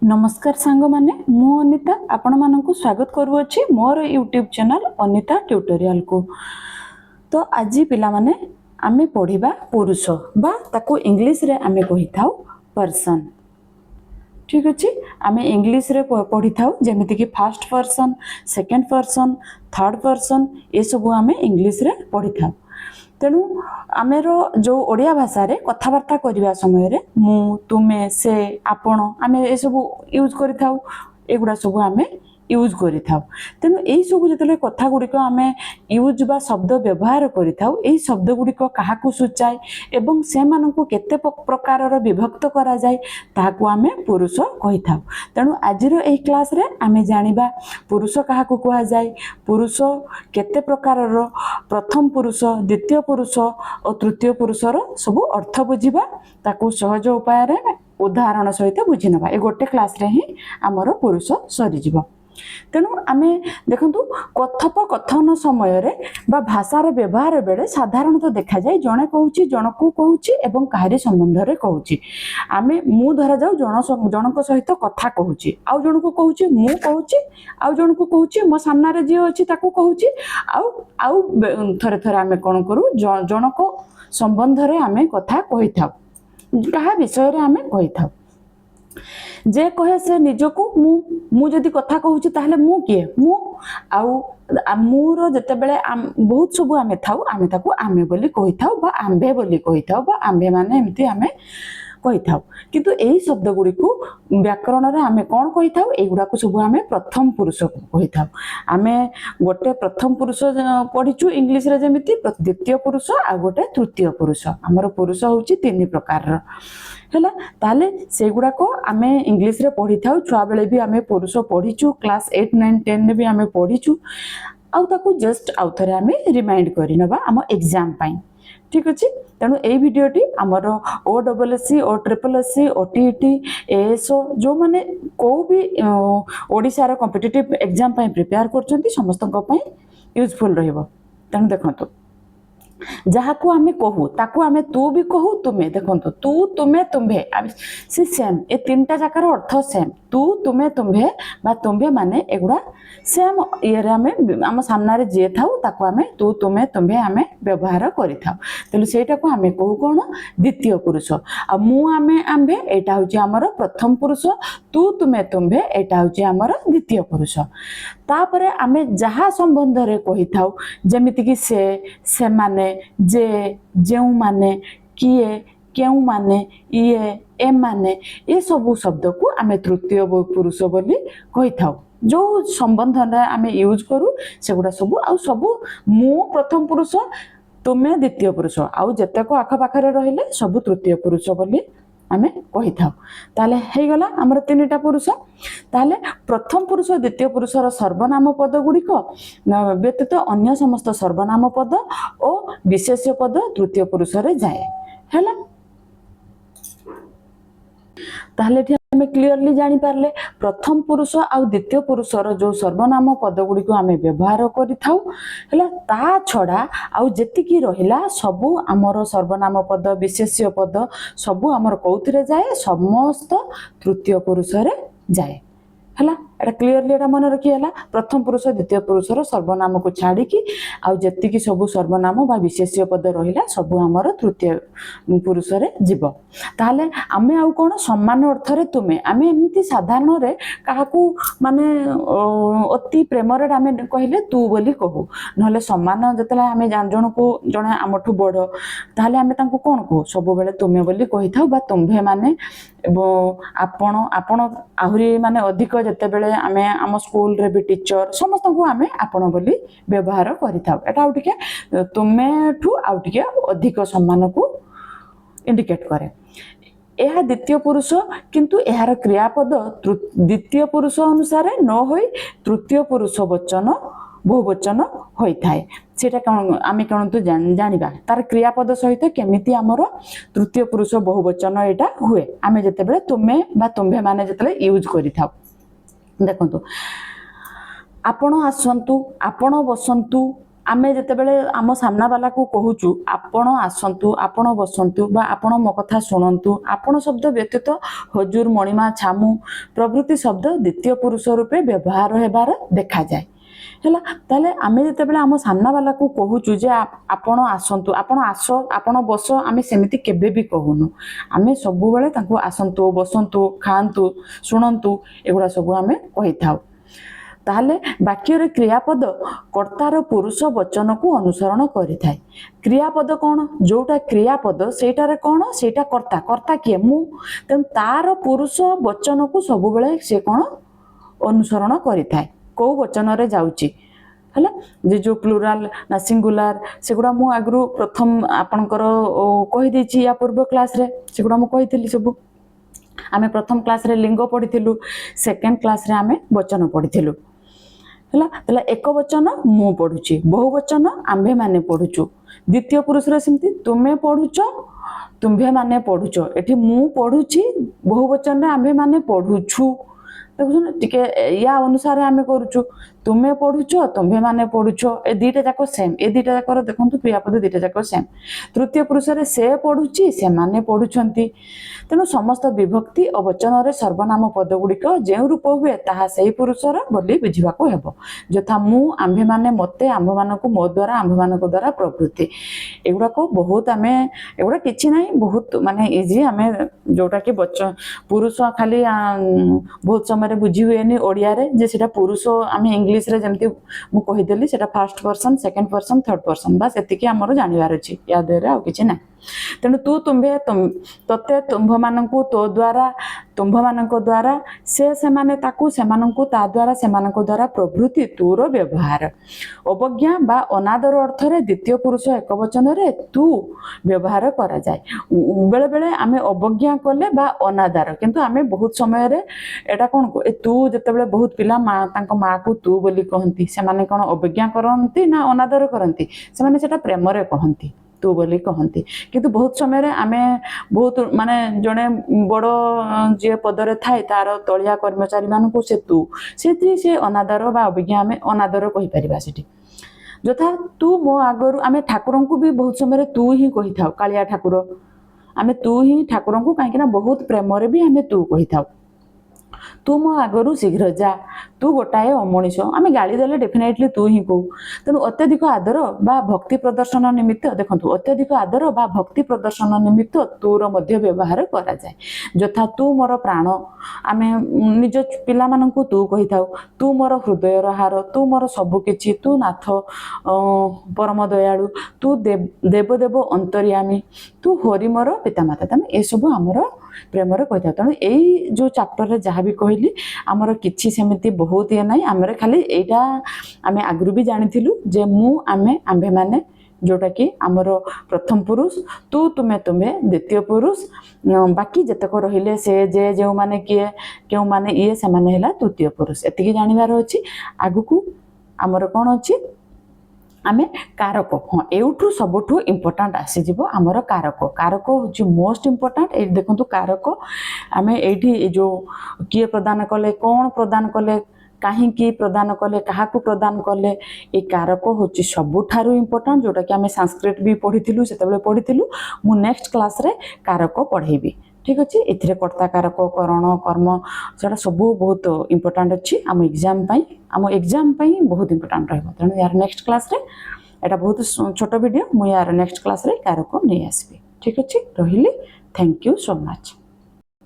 नमस्कार सांग माने मु अनिता आपण मानकु स्वागत करूअछि मोर यूट्यूब चैनल अनिता ट्यूटोरियल को। तो आज पिला माने आमे पढ़िबा पुरुष बा ताको इंग्लिश रे आमे कहि थाउ पर्सन। ठीक अछि, आमे इंग्लिश रे पढ़ि थाउ जेमिति कि first person, second person, third person ए सब आमे इंग्लिश रे पढ़ि थाउ। तेणु आमेर जो ओडिया भाषा रे कथबार्ता करबा समय रे मु तुमे से आपण आमे ए सब यूज करि थाउ, एगुडा सब आमे यूज करि थाउ। तेणु एई सब जतले कथा गुडिक आमे यूज बा शब्द व्यवहार करि थाउ, एई शब्द गुडिक काहाकु सूचाय एवं से मानकु केते प्रकारर विभक्त करा जाय ताहाकु आमे पुरुष कहि थाउ। तेणु आजिरो एई क्लास रे आमे जानिबा पुरुष काहाकु कहा जाय, पुरुष केते प्रकारर, प्रथम पुरुष, द्वितीय पुरुष और तृतीय पुरुषर सब अर्थ बुझिबा, ताकु सहज उपाय रे उदाहरण सहित बुझि नबा। ए गोटे क्लास रे ही हमर पुरुष सरी जिवो। तेणु आमे देखंतु कथोपकथन समय रे बा भाषार व्यवहार बेले साधारणतः देखा जाय जणे कहूची जनकू कहूची एवं काहरी संबंध रे कहूची। आमे मु धरा जाऊ जनक सहित कथा कहूची, आउ जनकू कहूची मु कहूची, आउ जनकू कहूची मो सामना रे जे अछि ताकू कहूची, आउ आउ थरे थरे आमे कोन करू जनक संबंध रे आमे कथा कहि थाउ, कहा विषय रे आमे कहि थाउ। जे कहे से निजको मु जदि कथा कहूची ताहले मु किए मु आउ मुर जते बेले बहुत सब आमे थाउ, आमे ताकू आमे बोली कहि थाउ बा आंबे बोली कहि थाउ बा आंबे माने एमती आमे कहि थाउ। किंतु एई शब्द गुडी को व्याकरण रे आमे कोन कहि थाउ, एगुडा को सब आमे प्रथम पुरुष कहि थाउ। आमे गोटे प्रथम पुरुष पढिचु इंग्लिश रे जेमिति द्वितीय पुरुष आ गोटे तृतीय पुरुष। हमर पुरुष होची तीन प्रकार रो हैला। ताले सेगुडा को आमे इंग्लिश रे पढि थाउ, छुआ बेले भी आमे पुरुष पढिचु, क्लास 8 9 10 रे भी आमे पढिचु, आउ ताकू जस्ट आउ थरे आमे रिमाइंड करि नबा हम एग्जाम पाई। ठीक अछि, तेणु एई वीडियोटी हमर OSSC OSSC OTET ASO जो माने को भी ओडिसा रो कॉम्पिटिटिव एग्जाम पाई प्रिपेयर करछंती समस्त को पाई यूजफुल रहइबो। तेणु देखंतु जहा को आमे कहू ताकू आमे तू भी कहू तुमे, देखंतु तू तुमे तुम्भे से सेम, ए तीनटा जाकर अर्थ सेम। तू तुमे तुम्भे बा तुम्भे माने एगुडा सेम ये रे आमे हम सामना रे जे थाउ ताकू आमे तू तुमे तुम्भे आमे व्यवहार करि थाउ। तेलु सेटा को आमे कहू कोन द्वितीय पुरुष, आ मु आमे आंबे एटा होची हमर प्रथम पुरुष, तू तुमे तुम्भे एटा होची हमर द्वितीय पुरुष। तापरे आमे जहा संबंध रे कहि थाउ जेमिति कि से माने, जे, जेउ माने, किए, केउ माने, इए, ए माने, ए सबु शब्द को आमे तृतीय पुरुष बोली कहि थाउ। जो संबंध रे आमे यूज करू सेगुडा सबु आ सबु मु प्रथम पुरुष, तुमे द्वितीय पुरुष, आउ जतेको आख पाखरे रहिले सबु तृतीय पुरुष बोली आमे कहि थाउ। ताले हे गला हमर तीनटा पुरुष। ताले प्रथम पुरुष द्वितीय पुरुषर सर्वनाम पद गुडिक व्यतीत अन्य समस्त सर्वनाम पद और विशेष्य पद तृतीय पुरुष रे जाए हैला। ताले हमें क्लियरली जानी पारले प्रथम पुरुष आउ द्वितीय पुरुषर जो सर्वनाम पद गुडी को आमे व्यवहार करि थाउ हैला। ता छडा आउ जेतिकी रहिला सबु हमर सर्वनाम पद विशेष्य पद सबु हमर कौथरे जाए, समस्त तृतीय पुरुष रे जाए हैला। एटा क्लियरली एटा मन रखि हैला। प्रथम पुरुष द्वितीय पुरुषर सर्वनाम को छाडी की आउ जेतिकी सबु सर्वनाम बा विशेष्य पद रहिला सबु हमर तृतीय पुरुष रे जीव। ताले आमे आउ कोन सम्मान अर्थ रे तुमे आमे एमती साधारण रे काहाकू माने अति प्रेम रे आमे कहिले तू बोली कहू, नहले सम्मान जतले आमे जानजण को जणे आमठू बड ताले आमे तांको कोन कहू सब बेले तुमे बोली कहि थाउ बा तुम्भे माने आपण आपण आहुरी माने अधिक जते बेले आमे आम स्कूल रे भी टीचर समस्त को आमे आपण बोली व्यवहार करि थाउ। एटा आउटिके तुमे ठू आउटिके अधिक सम्मान को इंडिकेट करे। यह द्वितीय पुरुष किंतु यार क्रियापद द्वितीय पुरुष अनुसार न होई तृतीय पुरुष वचन बहुवचन होई थाए। सेटा कोन आमे कोन तो जानिबा तार क्रियापद सहित केमिति हमर तृतीय पुरुष बहुवचन एटा हुए आमे जते बेले तुमे बा तुम्भे माने जते यूज करि थाउ। देखंतु आपण आसंतु, आपण बसंतु, आमे जेतेबेले आम सामना वाला को कहूचु आपण आसंतु आपण बसंतु बा आपण मो कथा शुणंतु आपण शब्द व्यतीत हजूर मणिमा छामु प्रभृति शब्द द्वितीय पुरुष रूपे व्यवहार हेबार देखा जाए है ताले आमे जेतेबेले आम सामना वाला को कहूचु जे आपण आसंतु आपण आस आपण बस आमे सेमिति केबे भी कहूनु आमे सबु बेले तांको आसंतु बसंतु खांतु शुणंतु एगुडा सब आमे कहि थाउ ताहले वाक्यर क्रियापद कर्तार पुरुष वचन को अनुसरण करि थाए क्रियापद कौन जोटा क्रियापद सेटारे कौन सेटा कर्ता कर्ता किए मु तेन तार पुरुष वचन को सब बेले से कौन अनुसरण करि थाए को वचन रे जाउची हैला जे जो प्लुराल ना सिंगुलार सेगुडा मु आगरु प्रथम आपनकर कहि देछि या पूर्व क्लास रे सेगुडा मु कहितली सब आमे प्रथम क्लास रे लिंग पढ़िथिलु सेकंड क्लास रे आमे वचन पढ़िथिलु हैला तला एक वचन मु पढुची बहुवचन आम्भे माने पढुचु द्वितीय पुरुष रे सिमती तुमे पढुचो तुम्भे माने पढुचो एठी मु पढुची बहुवचन रे आम्भे माने पढुछु देखुन टिके या अनुसार आमे करूछु तुमे पढुचो तुम्भे माने पढुचो ए दीटा जाको सेम ए दीटा जाकर देखंतु क्रियापद दीटा जाको सेम तृतीय पुरुष रे से पढुची से माने पढुछंती तेनु समस्त विभक्ति और वचन रे सर्वनाम पद गुडिक जे रूप हुए ताहा सही पुरुष र बोली बुझिबा को हेबो जथा मु आम्भे माने मते आम्भ मानको मो द्वारा आम्भ मानको द्वारा प्रवृत्ति एगुडा को बहुत आमे एगुडा किछि नाही बहुत माने इजी आमे जोटा कि वचन पुरुष खाली बहुत समय रे बुझी हुएनी ओडिया रे जे सेटा पुरुष आमे इंग्लिश रे जेमती मु कहि देली सेटा first person second person third person बस एतिकी हमर जानिवार अछि या देरे आ किछि ना तेणु तू तुम्भे तते तुम्भ मानकु तो द्वारा तुम्भ मानक द्वारा से माने ताकू सेमानकु ता द्वारा सेमानक द्वारा प्रभृति तूर व्यवहार अवज्ञा बा अनादर अर्थ रे द्वितीय पुरुष एक वचन रे तू व्यवहार करा जाय बेले बेले आमे अवज्ञा कले बा अनादर किंतु आमे बहुत समय रे एटा कोन को ए तू जतेबेले बहुत पिला मा तांको मा को तू बोली कहंती से माने कोन अवज्ञा करंती ना अनादर करंती से माने सेटा प्रेम रे कहंती तू बोली कहती किंतु बहुत समय आमे बहुत माने जड़े बड़ जे पदरे थाए तार तलिया कर्मचारी मानू से तू से अनादर बा अभिज्ञा आमे अनादर कहि परिबा सेठी जथा तू मो आगरु आमे ठाकुर को भी बहुत समय तू ही कहि थाउ कालिया ठाकुर आमे तू ही ठाकुर को काहे ना बहुत प्रेम रे भी आमे तू कहि थाउ तू मो आगरु शीघ्र जा तू गोटाए अमणिष आमे गाली देले डेफिनेटली तू ही कहू तेणु अत्यधिक आदर बा भक्ति प्रदर्शन निमित्त देखंतु अत्यधिक आदर बा भक्ति प्रदर्शन निमित्त तूर मध्य व्यवहार करा जाए जथा तू मोर प्राण आमे निज पिला माननकु तू कहि थाउ तू मोर हृदयर हार तू मोर सब किछि तू नाथ परम दयालु तू देव देव अंतर्यामी तू हरि मोर पितामाता तमे ए सब हमर प्रेम रे कहि थाउ तेणु एई जो चैप्टर रे जहा भी कहली हमर किछि सेमिति बहुत ये नाही हमरे खाली एटा आमे आगरु भी जानिथिलु जे मु आमे आम्भे माने जोटा कि आमर प्रथम पुरुष तू तुमे तुमे द्वितीय पुरुष बाकी जतक रहिले से जे जो माने किए केउ माने ये से माने हला तृतीय पुरुष एतिकी जानिबार अछि आगु को आमर कोन अछि आमे कारक हाँ एउठू सबठू इम्पोर्टाट आसीजिवो आमर कारक कारक होची मोस्ट इम्पोर्टाट ए देखंतु कारक आमे एठी जो किए प्रदान कले कोन प्रदान कले काहींकी प्रदान कले काहाकू प्रदान कले ए कारक होची सबुठारु इम्पोर्टाट जोटा कि आमे संस्कृत भी पढ़िथिलु सेतेबेले पढ़िथिलु मु नेक्स्ट क्लास रे कारक पढ़ेबी ठीक अच्छे एथिरे कर्ता कारक करण कर्म सेटा सब बहुत इम्पोर्टाट अच्छी आम एग्जाम बहुत इम्पोर्टाट रहिबो तेणु यार नेक्स्ट क्लास रे एटा बहुत छोट वीडियो मु यार नेक्स्ट क्लास रे कारक नहीं आसबी ठीक अच्छे रहिली थैंक यू सो मच।